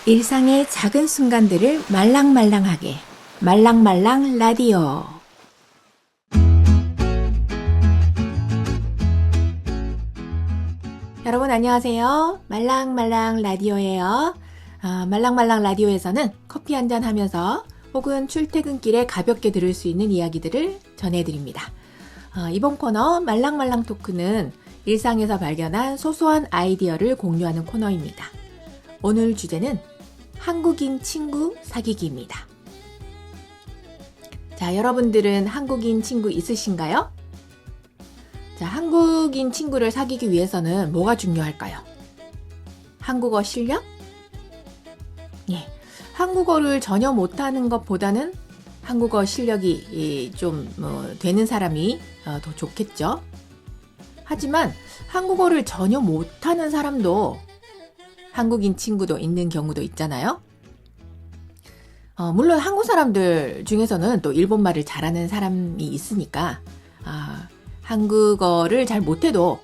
일상의 작은 순간들을 말랑말랑하게 말랑말랑 라디오. 여러분 안녕하세요. 말랑말랑 라디오예요. 말랑말랑 라디오에서는 커피 한잔 하면서 혹은 출퇴근길에 가볍게 들을 수 있는 이야기들을 전해드립니다. 이번 코너 말랑말랑 토크는 일상에서 발견한 소소한 아이디어를 공유하는 코너입니다. 오늘 주제는 한국인 친구 사귀기입니다. 자, 여러분들은 한국인 친구 있으신가요? 자, 한국인 친구를 사귀기 위해서는 뭐가 중요할까요? 한국어 실력? 예, 한국어를 전혀 못하는 것보다는 한국어 실력이 좀 되는 사람이 더 좋겠죠. 하지만 한국어를 전혀 못하는 사람도 한국인 친구도 있는 경우도 있잖아요. 물론 한국 사람들 중에서는 또 일본말을 잘하는 사람이 있으니까 한국어를 잘 못해도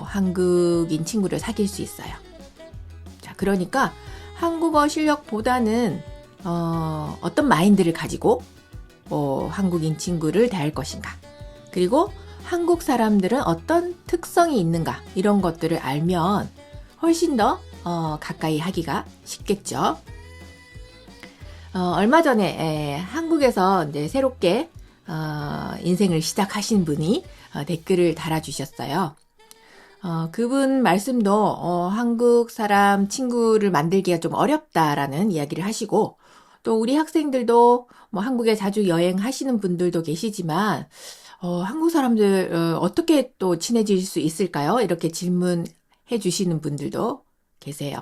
한국인 친구를 사귈 수 있어요. 자, 그러니까 한국어 실력보다는 어떤 마인드를 가지고 한국인 친구를 대할 것인가, 그리고 한국 사람들은 어떤 특성이 있는가, 이런 것들을 알면 훨씬 더 가까이 하기가 쉽겠죠. 얼마 전에 한국에서 이제 새롭게 인생을 시작하신 분이 댓글을 달아주셨어요. 그분 말씀도 한국 사람 친구를 만들기가 좀 어렵다라는 이야기를 하시고, 또 우리 학생들도 뭐 한국에 자주 여행하시는 분들도 계시지만 한국 사람들 어떻게 또 친해질 수 있을까요? 이렇게 질문해 주시는 분들도 계세요.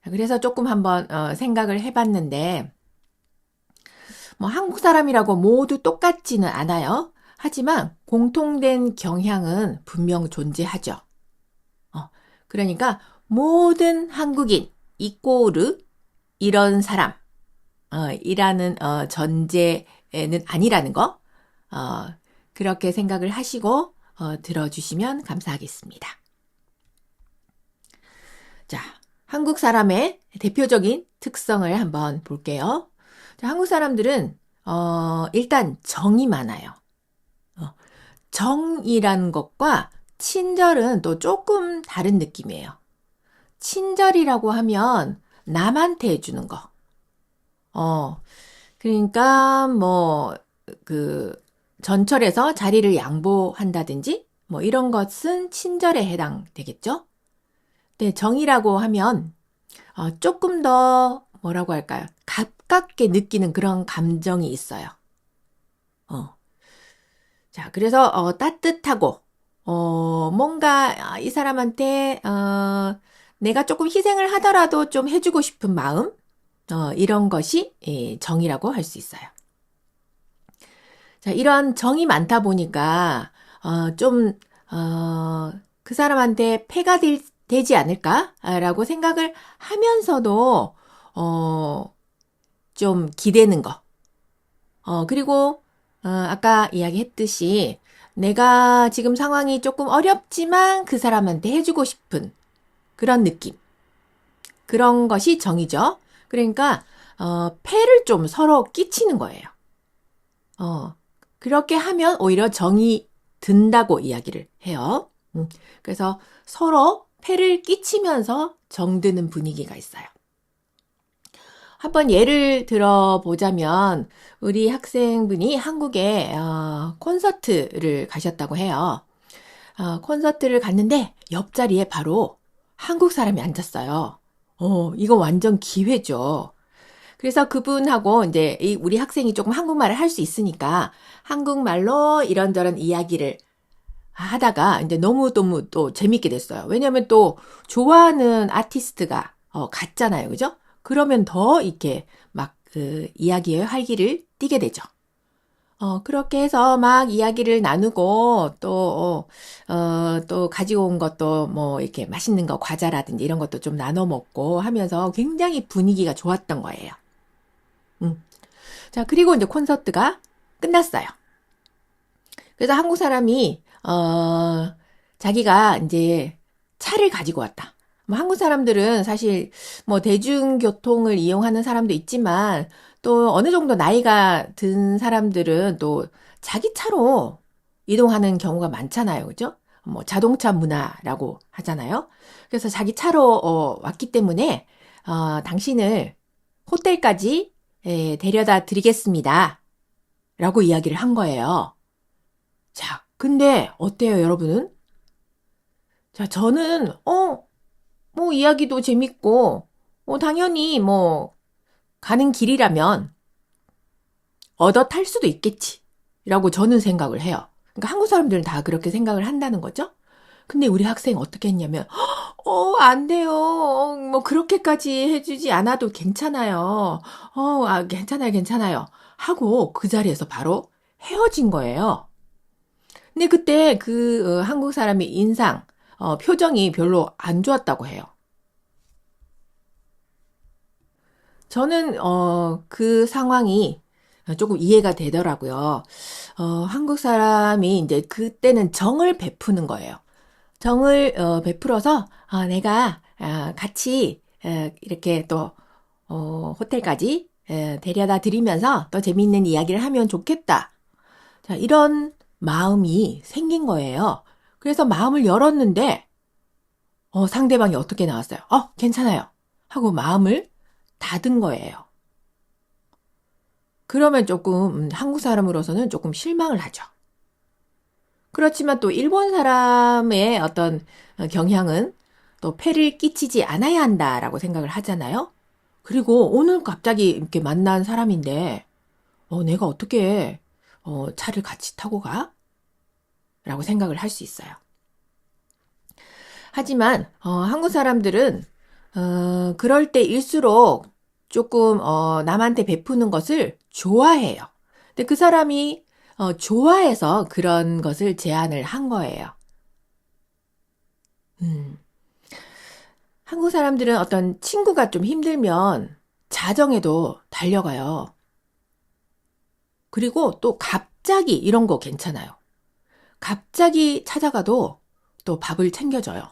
그래서 조금 한번 생각을 해봤는데, 뭐 한국 사람이라고 모두 똑같지는 않아요. 하지만 공통된 경향은 분명 존재하죠. 그러니까 모든 한국인 이꼬르 이런 사람 이라는 전제는 아니라는 거, 그렇게 생각을 하시고 들어주시면 감사하겠습니다. 자, 한국 사람의 대표적인 특성을 한번 볼게요. 자, 한국 사람들은 일단 정이 많아요. 정이라는 것과 친절은 또 조금 다른 느낌이에요. 친절이라고 하면 남한테 해주는 거. 그러니까 전철에서 자리를 양보한다든지 뭐 이런 것은 친절에 해당되겠죠. 네, 정이라고 하면 조금 더 뭐라고 할까요? 가깝게 느끼는 그런 감정이 있어요. 자, 그래서 따뜻하고 뭔가 이 사람한테 내가 조금 희생을 하더라도 좀 해주고 싶은 마음, 이런 것이 정이라고 할 수 있어요. 자, 이런 정이 많다 보니까 그 사람한테 폐가 되지 않을까라고 생각을 하면서도 좀 기대는 거. 그리고 아까 이야기했듯이 내가 지금 상황이 조금 어렵지만 그 사람한테 해주고 싶은 그런 느낌. 그런 것이 정이죠. 그러니까 폐를 좀 서로 끼치는 거예요. 그렇게 하면 오히려 정이 든다고 이야기를 해요. 그래서 서로 폐를 끼치면서 정드는 분위기가 있어요. 한번 예를 들어보자면 우리 학생분이 한국에 콘서트를 가셨다고 해요. 콘서트를 갔는데 옆자리에 바로 한국 사람이 앉았어요. 이거 완전 기회죠. 그래서 그분하고 이제 우리 학생이 조금 한국말을 할 수 있으니까 한국말로 이런저런 이야기를 하다가 이제 너무 또 재밌게 됐어요. 왜냐면 또 좋아하는 아티스트가 같잖아요. 그죠? 그러면 더 이렇게 막 이야기의 활기를 띠게 되죠. 그렇게 해서 막 이야기를 나누고 또 가지고 온 것도 뭐 이렇게 맛있는 거, 과자라든지 이런 것도 좀 나눠 먹고 하면서 굉장히 분위기가 좋았던 거예요. 자, 그리고 이제 콘서트가 끝났어요. 그래서 한국 사람이 자기가 이제 차를 가지고 왔다. 뭐 한국 사람들은 사실 뭐 대중교통을 이용하는 사람도 있지만 또 어느 정도 나이가 든 사람들은 또 자기 차로 이동하는 경우가 많잖아요. 그죠? 뭐 자동차 문화라고 하잖아요. 그래서 자기 차로 왔기 때문에 당신을 호텔까지 데려다 드리겠습니다. 라고 이야기를 한 거예요. 자, 근데 어때요, 여러분은? 자, 저는 뭐 이야기도 재밌고 당연히 뭐 가는 길이라면 얻어 탈 수도 있겠지. 라고 저는 생각을 해요. 그러니까 한국 사람들은 다 그렇게 생각을 한다는 거죠. 근데 우리 학생 어떻게 했냐면, 안 돼요. 뭐 그렇게까지 해주지 않아도 괜찮아요. 괜찮아요, 괜찮아요. 하고 그 자리에서 바로 헤어진 거예요. 근데 그때 그 한국 사람의 인상, 표정이 별로 안 좋았다고 해요. 저는 그 상황이 조금 이해가 되더라고요. 한국 사람이 이제 그때는 정을 베푸는 거예요. 정을 베풀어서 내가 같이 이렇게 또 호텔까지 데려다 드리면서 또 재밌는 이야기를 하면 좋겠다. 자, 이런 마음이 생긴 거예요. 그래서 마음을 열었는데 상대방이 어떻게 나왔어요? 괜찮아요. 하고 마음을 닫은 거예요. 그러면 조금 한국 사람으로서는 조금 실망을 하죠. 그렇지만 또 일본 사람의 어떤 경향은 또 폐를 끼치지 않아야 한다라고 생각을 하잖아요. 그리고 오늘 갑자기 이렇게 만난 사람인데 내가 어떻게 차를 같이 타고 가? 라고 생각을 할 수 있어요. 하지만 한국 사람들은 그럴 때일수록 조금 남한테 베푸는 것을 좋아해요. 근데 그 사람이 좋아해서 그런 것을 제안을 한 거예요. 한국 사람들은 어떤 친구가 좀 힘들면 자정에도 달려가요. 그리고 또 갑자기 이런 거 괜찮아요. 갑자기 찾아가도 또 밥을 챙겨줘요.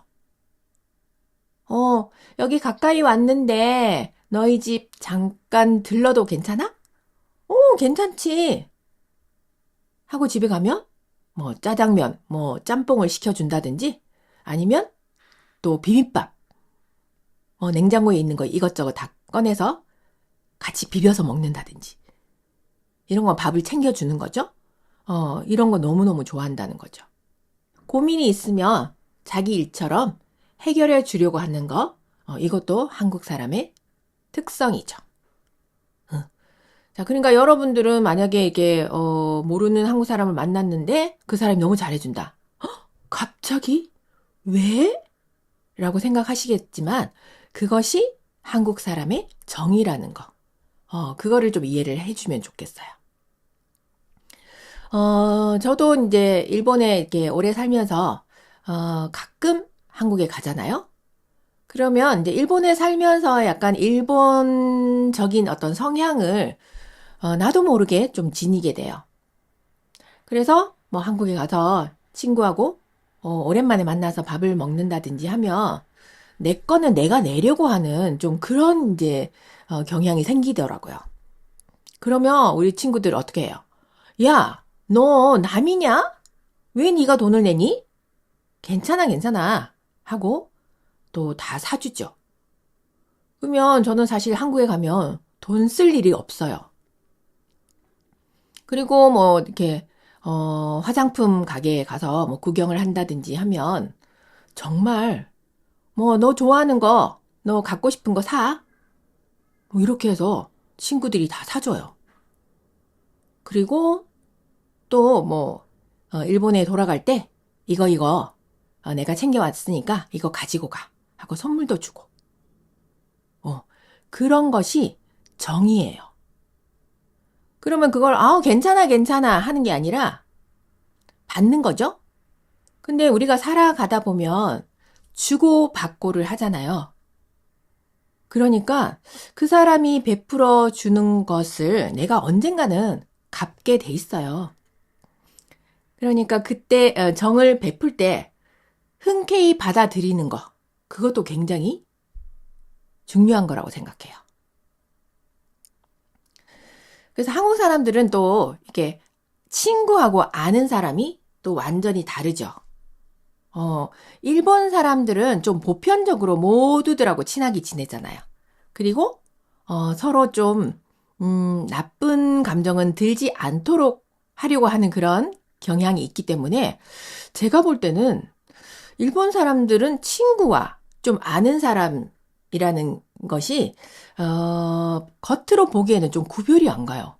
여기 가까이 왔는데 너희 집 잠깐 들러도 괜찮아? 괜찮지. 하고 집에 가면 뭐 짜장면, 뭐 짬뽕을 시켜준다든지 아니면 또 비빔밥, 냉장고에 있는 거 이것저것 다 꺼내서 같이 비벼서 먹는다든지 이런 거 밥을 챙겨주는 거죠. 이런 거 너무너무 좋아한다는 거죠. 고민이 있으면 자기 일처럼 해결해 주려고 하는 거, 이것도 한국 사람의 특성이죠. 자, 그러니까 여러분들은 만약에 이게 모르는 한국 사람을 만났는데 그 사람이 너무 잘해준다. 갑자기? 왜? 라고 생각하시겠지만 그것이 한국 사람의 정이라는 거. 그거를 좀 이해를 해주면 좋겠어요. 저도 이제 일본에 이렇게 오래 살면서 가끔 한국에 가잖아요. 그러면 이제 일본에 살면서 약간 일본적인 어떤 성향을 나도 모르게 좀 지니게 돼요. 그래서 뭐 한국에 가서 친구하고 오랜만에 만나서 밥을 먹는다든지 하면 내 거는 내가 내려고 하는 좀 그런 이제 경향이 생기더라고요. 그러면 우리 친구들 어떻게 해요? 야, 너 남이냐? 왜 네가 돈을 내니? 괜찮아, 괜찮아. 하고 또 다 사주죠. 그러면 저는 사실 한국에 가면 돈 쓸 일이 없어요. 그리고 뭐 이렇게 화장품 가게에 가서 뭐 구경을 한다든지 하면 정말 뭐 너 좋아하는 거, 너 갖고 싶은 거 사. 뭐 이렇게 해서 친구들이 다 사줘요. 그리고 또 뭐 일본에 돌아갈 때 이거 내가 챙겨왔으니까 이거 가지고 가 하고 선물도 주고 그런 것이 정이에요. 그러면 그걸 괜찮아 괜찮아 하는 게 아니라 받는 거죠. 근데 우리가 살아가다 보면 주고받고를 하잖아요. 그러니까 그 사람이 베풀어 주는 것을 내가 언젠가는 갚게 돼 있어요. 그러니까 그때 정을 베풀 때 흔쾌히 받아들이는 거. 그것도 굉장히 중요한 거라고 생각해요. 그래서 한국 사람들은 또 이렇게 친구하고 아는 사람이 또 완전히 다르죠. 일본 사람들은 좀 보편적으로 모두들하고 친하게 지내잖아요. 그리고 서로 좀 나쁜 감정은 들지 않도록 하려고 하는 그런 경향이 있기 때문에 제가 볼 때는 일본 사람들은 친구와 좀 아는 사람이라는 것이 겉으로 보기에는 좀 구별이 안 가요.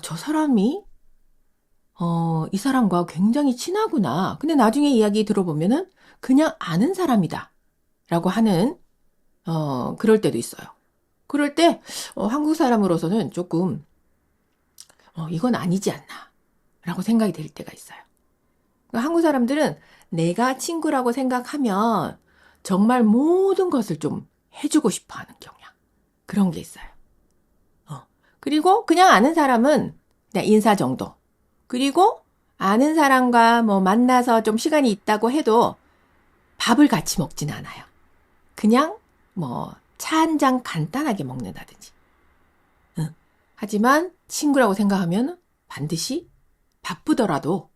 저 사람이 이 사람과 굉장히 친하구나. 근데 나중에 이야기 들어보면은 그냥 아는 사람이다. 라고 하는 그럴 때도 있어요. 그럴 때 한국 사람으로서는 조금 이건 아니지 않나. 라고 생각이 들 때가 있어요. 그러니까 한국 사람들은 내가 친구라고 생각하면 정말 모든 것을 좀 해주고 싶어 하는 경향. 그런 게 있어요. 그리고 그냥 아는 사람은 그냥 인사 정도. 그리고 아는 사람과 뭐 만나서 좀 시간이 있다고 해도 밥을 같이 먹진 않아요. 그냥 뭐 차 한 잔 간단하게 먹는다든지. 하지만 친구라고 생각하면 반드시 바쁘더라도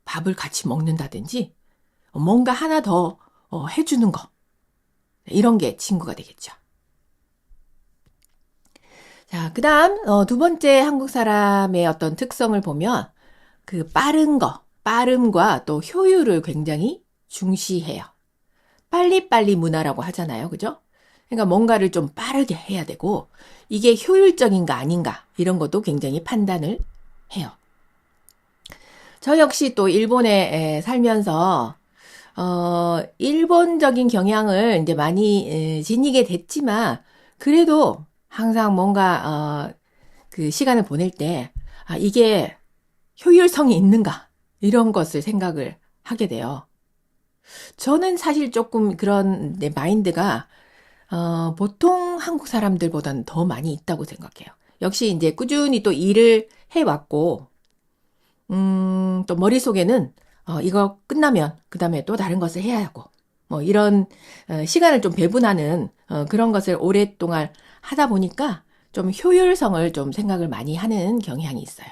밥을 같이 먹는다든지 뭔가 하나 더 해주는 거. 이런 게 친구가 되겠죠. 자, 그 다음 두 번째 한국 사람의 어떤 특성을 보면 그 빠름과 또 효율을 굉장히 중시해요. 빨리빨리 문화라고 하잖아요. 그죠? 그러니까 뭔가를 좀 빠르게 해야 되고 이게 효율적인가 아닌가 이런 것도 굉장히 판단을 해요. 저 역시 또 일본에 살면서 일본적인 경향을 이제 많이 지니게 됐지만 그래도 항상 뭔가 그 시간을 보낼 때 이게 효율성이 있는가 이런 것을 생각을 하게 돼요. 저는 사실 조금 그런 내 마인드가 보통 한국 사람들보다는 더 많이 있다고 생각해요. 역시 이제 꾸준히 또 일을 해왔고 또 머릿속에는 이거 끝나면 그 다음에 또 다른 것을 해야 하고 뭐 이런 시간을 좀 배분하는 그런 것을 오랫동안 하다 보니까 좀 효율성을 좀 생각을 많이 하는 경향이 있어요.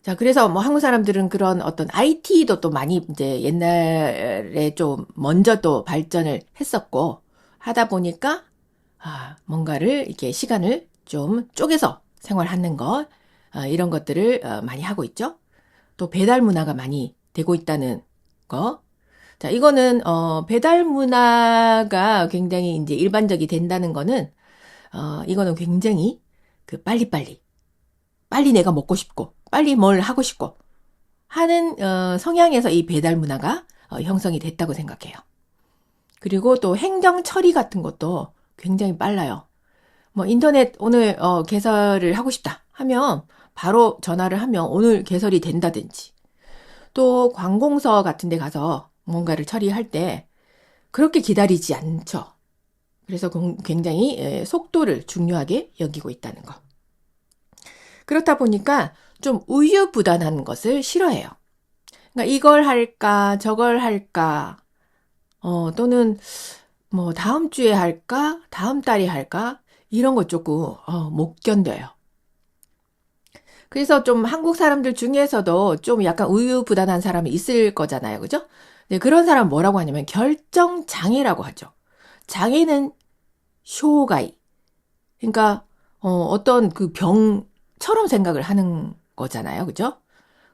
자, 그래서 뭐 한국 사람들은 그런 어떤 IT도 또 많이 이제 옛날에 좀 먼저 또 발전을 했었고 하다 보니까 뭔가를 이렇게 시간을 좀 쪼개서 생활하는 것 이런 것들을 많이 하고 있죠. 또 배달 문화가 많이 되고 있다는 거. 자, 이거는 배달 문화가 굉장히 이제 일반적이 된다는 거는 이거는 굉장히 그 빨리 내가 먹고 싶고 빨리 뭘 하고 싶고 하는 성향에서 이 배달 문화가 형성이 됐다고 생각해요. 그리고 또 행정 처리 같은 것도 굉장히 빨라요. 뭐 인터넷 오늘 개설을 하고 싶다 하면 바로 전화를 하면 오늘 개설이 된다든지 또 관공서 같은 데 가서 뭔가를 처리할 때 그렇게 기다리지 않죠. 그래서 굉장히 속도를 중요하게 여기고 있다는 거. 그렇다 보니까 좀 우유부단한 것을 싫어해요. 그러니까 이걸 할까, 저걸 할까, 또는 뭐 다음 주에 할까, 다음 달에 할까, 이런 거 조금 못 견뎌요. 그래서 좀 한국 사람들 중에서도 좀 약간 우유부단한 사람이 있을 거잖아요. 그죠? 네, 그런 사람 뭐라고 하냐면 결정장애라고 하죠. 장애는 쇼가이. 그러니까 어떤 그 병처럼 생각을 하는 거잖아요. 그죠?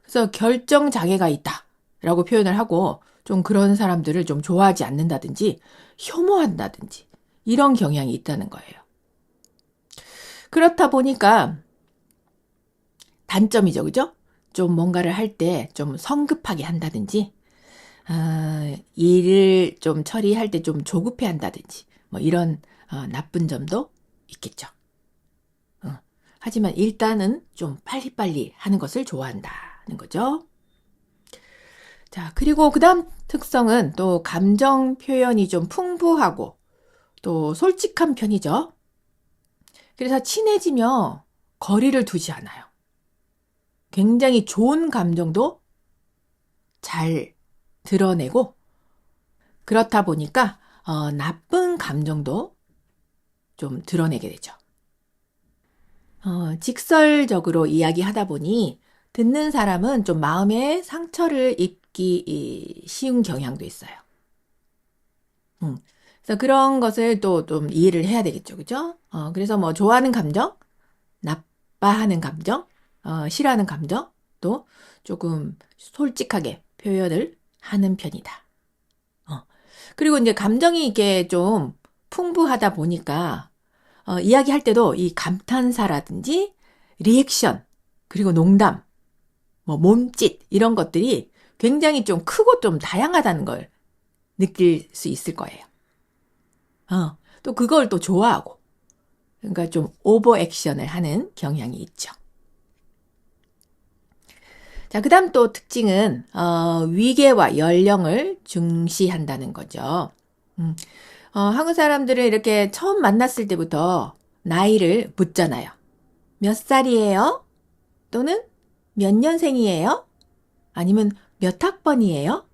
그래서 결정장애가 있다라고 표현을 하고 좀 그런 사람들을 좀 좋아하지 않는다든지 혐오한다든지 이런 경향이 있다는 거예요. 그렇다 보니까 단점이죠. 그죠? 좀 뭔가를 할 때 좀 성급하게 한다든지 일을 좀 처리할 때 좀 조급해 한다든지 뭐 이런 나쁜 점도 있겠죠. 하지만 일단은 좀 빨리빨리 하는 것을 좋아한다는 거죠. 자, 그리고 그 다음 특성은 또 감정 표현이 좀 풍부하고 또 솔직한 편이죠. 그래서 친해지면 거리를 두지 않아요. 굉장히 좋은 감정도 잘 드러내고 그렇다 보니까 나쁜 감정도 좀 드러내게 되죠. 직설적으로 이야기하다 보니 듣는 사람은 좀 마음에 상처를 입기 쉬운 경향도 있어요. 그래서 그런 것을 또 좀 이해를 해야 되겠죠. 그죠? 그래서 뭐 좋아하는 감정, 나빠하는 감정, 싫어하는 감정, 또 조금 솔직하게 표현을 하는 편이다. 그리고 이제 감정이 이게 좀 풍부하다 보니까 이야기할 때도 이 감탄사라든지 리액션, 그리고 농담, 뭐 몸짓 이런 것들이 굉장히 좀 크고 좀 다양하다는 걸 느낄 수 있을 거예요. 또 그걸 또 좋아하고, 그러니까 좀 오버 액션을 하는 경향이 있죠. 자, 그 다음 또 특징은, 위계와 연령을 중시한다는 거죠. 한국 사람들은 이렇게 처음 만났을 때부터 나이를 묻잖아요. 몇 살이에요? 또는 몇 년생이에요? 아니면 몇 학번이에요?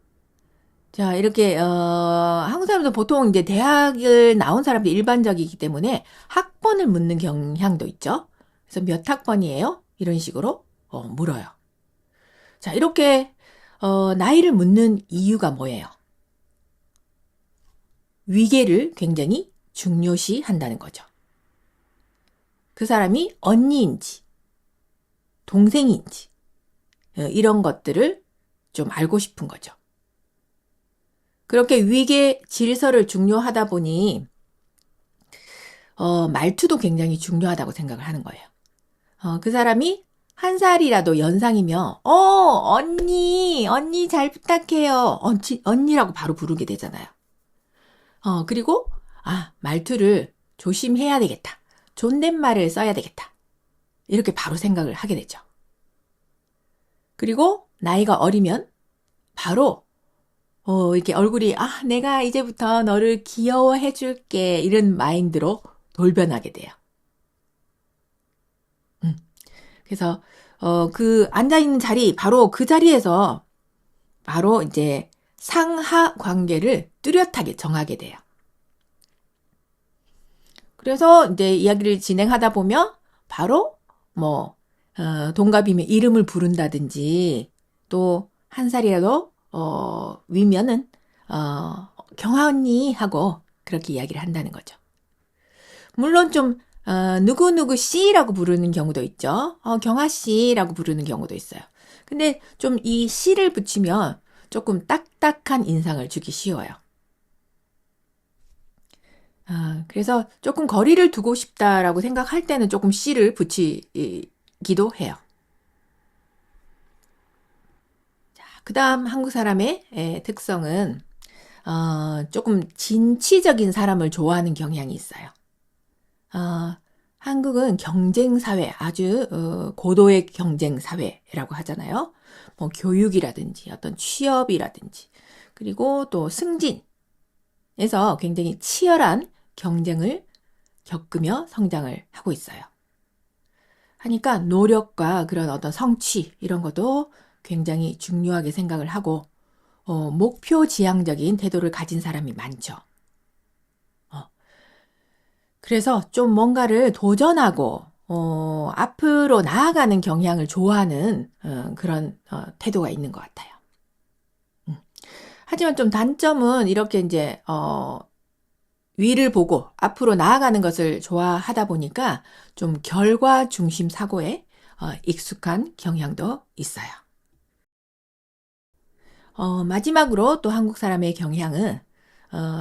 자, 이렇게, 한국 사람들 보통 이제 대학을 나온 사람들이 일반적이기 때문에 학번을 묻는 경향도 있죠. 그래서 몇 학번이에요? 이런 식으로, 물어요. 자, 이렇게, 나이를 묻는 이유가 뭐예요? 위계를 굉장히 중요시 한다는 거죠. 그 사람이 언니인지, 동생인지, 이런 것들을 좀 알고 싶은 거죠. 그렇게 위계 질서를 중요하다 보니 말투도 굉장히 중요하다고 생각을 하는 거예요. 그 사람이 한 살이라도 연상이면 언니 잘 부탁해요. 언니라고 바로 부르게 되잖아요. 그리고 말투를 조심해야 되겠다. 존댓말을 써야 되겠다. 이렇게 바로 생각을 하게 되죠. 그리고 나이가 어리면 바로 이렇게 얼굴이 내가 이제부터 너를 귀여워해 줄게 이런 마인드로 돌변하게 돼요. 그래서 그 앉아있는 자리 바로 그 자리에서 바로 이제 상하 관계를 뚜렷하게 정하게 돼요. 그래서 이제 이야기를 진행하다 보면 바로 뭐 동갑이면 이름을 부른다든지 또 한 살이라도 위면은 경아 언니 하고 그렇게 이야기를 한다는 거죠. 물론 좀 누구누구 씨라고 부르는 경우도 있죠. 경아 씨라고 부르는 경우도 있어요. 근데 좀 이 씨를 붙이면 조금 딱딱한 인상을 주기 쉬워요. 그래서 조금 거리를 두고 싶다라고 생각할 때는 조금 씨를 붙이기도 해요. 자, 그 다음 한국 사람의 특성은 조금 진취적인 사람을 좋아하는 경향이 있어요. 한국은 경쟁사회, 아주 고도의 경쟁사회라고 하잖아요. 뭐 교육이라든지 어떤 취업이라든지 그리고 또 승진에서 굉장히 치열한 경쟁을 겪으며 성장을 하고 있어요. 하니까 노력과 그런 어떤 성취 이런 것도 굉장히 중요하게 생각을 하고 목표 지향적인 태도를 가진 사람이 많죠. 그래서 좀 뭔가를 도전하고 앞으로 나아가는 경향을 좋아하는 그런 태도가 있는 것 같아요. 하지만 좀 단점은 이렇게 이제 위를 보고 앞으로 나아가는 것을 좋아하다 보니까 좀 결과 중심 사고에 익숙한 경향도 있어요. 마지막으로 또 한국 사람의 경향은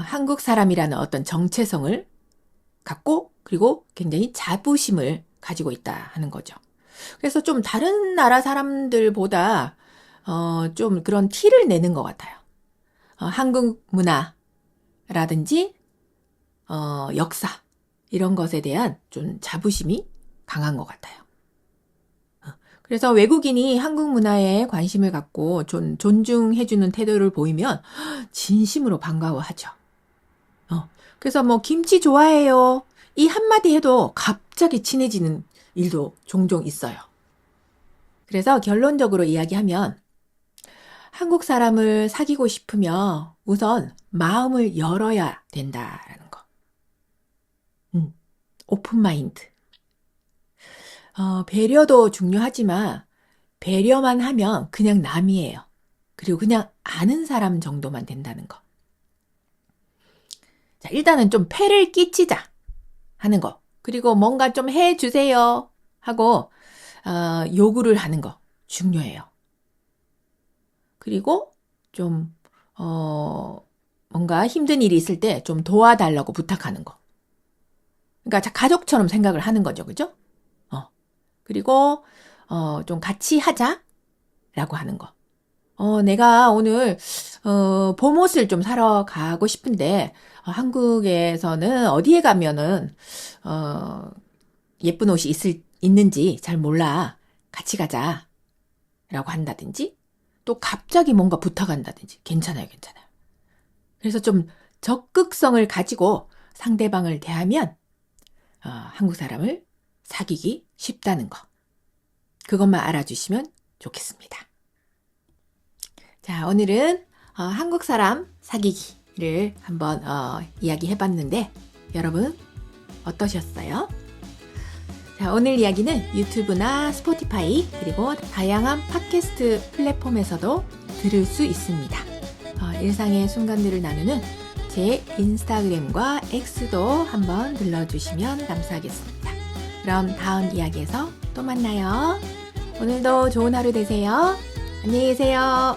한국 사람이라는 어떤 정체성을 갖고 그리고 굉장히 자부심을 가지고 있다 하는 거죠. 그래서 좀 다른 나라 사람들보다 좀 그런 티를 내는 것 같아요. 한국 문화라든지 역사 이런 것에 대한 좀 자부심이 강한 것 같아요. 그래서 외국인이 한국 문화에 관심을 갖고 존중해주는 태도를 보이면 진심으로 반가워하죠. 그래서 뭐 김치 좋아해요. 이 한마디 해도 갑자기 친해지는 일도 종종 있어요. 그래서 결론적으로 이야기하면 한국 사람을 사귀고 싶으면 우선 마음을 열어야 된다라는 거. 오픈 마인드. 배려도 중요하지만 배려만 하면 그냥 남이에요. 그리고 그냥 아는 사람 정도만 된다는 거. 자, 일단은 좀 폐를 끼치자 하는 거. 그리고 뭔가 좀 해주세요 하고 요구를 하는 거 중요해요. 그리고 좀 뭔가 힘든 일이 있을 때 좀 도와달라고 부탁하는 거. 그러니까 가족처럼 생각을 하는 거죠. 그죠? 그리고 좀 같이 하자라고 하는 거. 내가 오늘 봄옷을 좀 사러 가고 싶은데 한국에서는 어디에 가면은 예쁜 옷이 있는지 잘 몰라. 같이 가자라고 한다든지 또 갑자기 뭔가 부탁한다든지 괜찮아요. 그래서 좀 적극성을 가지고 상대방을 대하면 한국 사람을 사귀기 쉽다는 거. 그것만 알아주시면 좋겠습니다. 자, 오늘은 한국 사람 사귀기를 한번 이야기해봤는데 여러분 어떠셨어요? 자, 오늘 이야기는 유튜브나 스포티파이 그리고 다양한 팟캐스트 플랫폼에서도 들을 수 있습니다. 일상의 순간들을 나누는 제 인스타그램과 X도 한번 눌러주시면 감사하겠습니다. 그럼 다음 이야기에서 또 만나요. 오늘도 좋은 하루 되세요. 안녕히 계세요.